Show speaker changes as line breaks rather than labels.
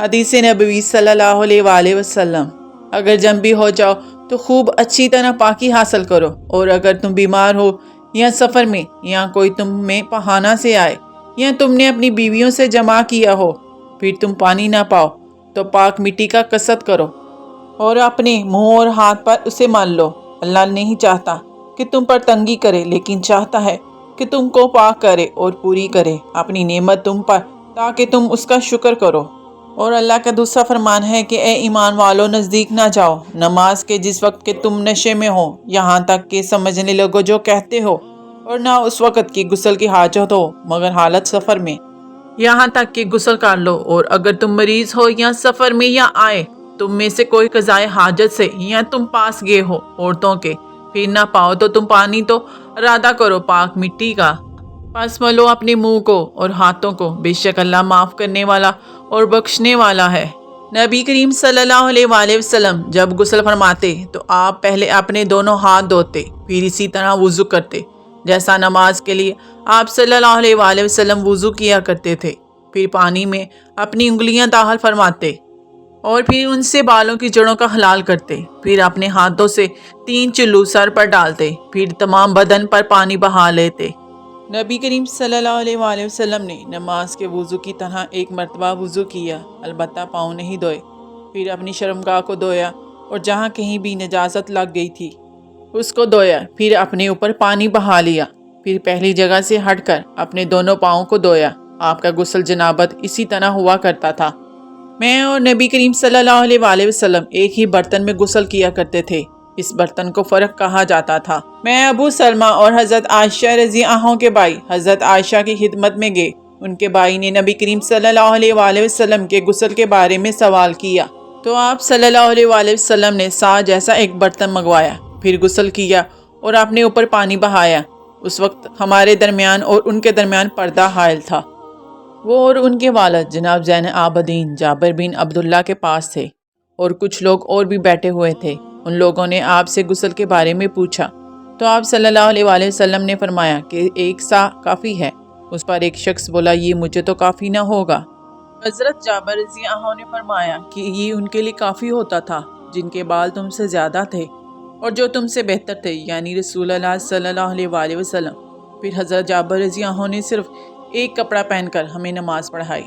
حدیث نبوی صلی اللہ علیہ وآلہ وسلم۔ اگر جنبی ہو جاؤ تو خوب اچھی طرح پاکی حاصل کرو، اور اگر تم بیمار ہو یا سفر میں، یا کوئی تم میں پہانا سے آئے، یا تم نے اپنی بیویوں سے جمع کیا ہو، پھر تم پانی نہ پاؤ تو پاک مٹی کا قصد کرو اور اپنے منہ اور ہاتھ پر اسے مل لو۔ اللہ نہیں چاہتا کہ تم پر تنگی کرے، لیکن چاہتا ہے کہ تم کو پاک کرے اور پوری کرے اپنی نعمت تم پر، تاکہ تم اس کا شکر کرو۔ اور اللہ کا دوسرا فرمان ہے کہ اے ایمان والو، نزدیک نہ جاؤ نماز کے جس وقت کہ تم نشے میں ہو، یہاں تک کہ سمجھنے لگو جو کہتے ہو، اور نہ اس وقت کی غسل کی حاجت ہو مگر حالت سفر میں، یہاں تک کہ غسل کر لو۔ اور اگر تم مریض ہو یا سفر میں، یا آئے تم میں سے کوئی قضائے حاجت سے، یا تم پاس گئے ہو عورتوں کے، پھر نہ پاؤ تو تم پانی تو ارادہ کرو پاک مٹی کا، پس ملو اپنے منہ کو اور ہاتھوں کو، بے شک اللہ معاف کرنے والا اور بخشنے والا ہے۔ نبی کریم صلی اللہ علیہ وآلہ وسلم جب غسل فرماتے تو آپ پہلے اپنے دونوں ہاتھ دھوتے، پھر اسی طرح وضو کرتے جیسا نماز کے لیے آپ صلی اللہ علیہ وآلہ وسلم وضو کیا کرتے تھے۔ پھر پانی میں اپنی انگلیاں داخل فرماتے اور پھر ان سے بالوں کی جڑوں کا حلال کرتے، پھر اپنے ہاتھوں سے 3 چلو سر پر ڈالتے، پھر تمام بدن پر پانی بہا لیتے۔ نبی کریم صلی اللہ علیہ وآلہ وسلم نے نماز کے وضو کی طرح ایک مرتبہ وضو کیا، البتہ پاؤں نہیں دھوئے، پھر اپنی شرمگاہ کو دھویا اور جہاں کہیں بھی نجاست لگ گئی تھی اس کو دھویا، پھر اپنے اوپر پانی بہا لیا، پھر پہلی جگہ سے ہٹ کر اپنے دونوں پاؤں کو دھویا۔ آپ کا غسل جنابت اسی طرح ہوا کرتا تھا۔ میں اور نبی کریم صلی اللہ علیہ وآلہ وسلم ایک ہی برتن میں غسل کیا کرتے تھے، اس برتن کو فرق کہا جاتا تھا۔ میں ابو سلمہ اور حضرت عائشہ رضی عنہا کے بھائی حضرت عائشہ کی خدمت میں گئے۔ ان کے بھائی نے نبی کریم صلی اللہ علیہ وآلہ وسلم کے غسل کے بارے میں سوال کیا تو آپ صلی اللہ علیہ وآلہ وسلم نے سا جیسا ایک برتن منگوایا، پھر غسل کیا اور اپنے اوپر پانی بہایا۔ اس وقت ہمارے درمیان اور ان کے درمیان پردہ حائل تھا۔ وہ اور ان کے والد جناب زین العابدین جابر بن عبداللہ کے پاس تھے، اور کچھ لوگ اور بھی بیٹھے ہوئے تھے۔ ان لوگوں نے آپ سے غسل کے بارے میں پوچھا تو آپ صلی اللہ علیہ وآلہ وسلم نے فرمایا کہ 1 سا کافی ہے۔ اس پر ایک شخص بولا، یہ مجھے تو کافی نہ ہوگا۔ حضرت جابر رضی عنہ نے فرمایا کہ یہ ان کے لیے کافی ہوتا تھا جن کے بال تم سے زیادہ تھے اور جو تم سے بہتر تھے، یعنی رسول اللہ صلی اللہ علیہ وآلہ وسلم۔ پھر حضرت جابر رضی عنہ نے صرف ایک کپڑا پہن کر ہمیں نماز پڑھائی۔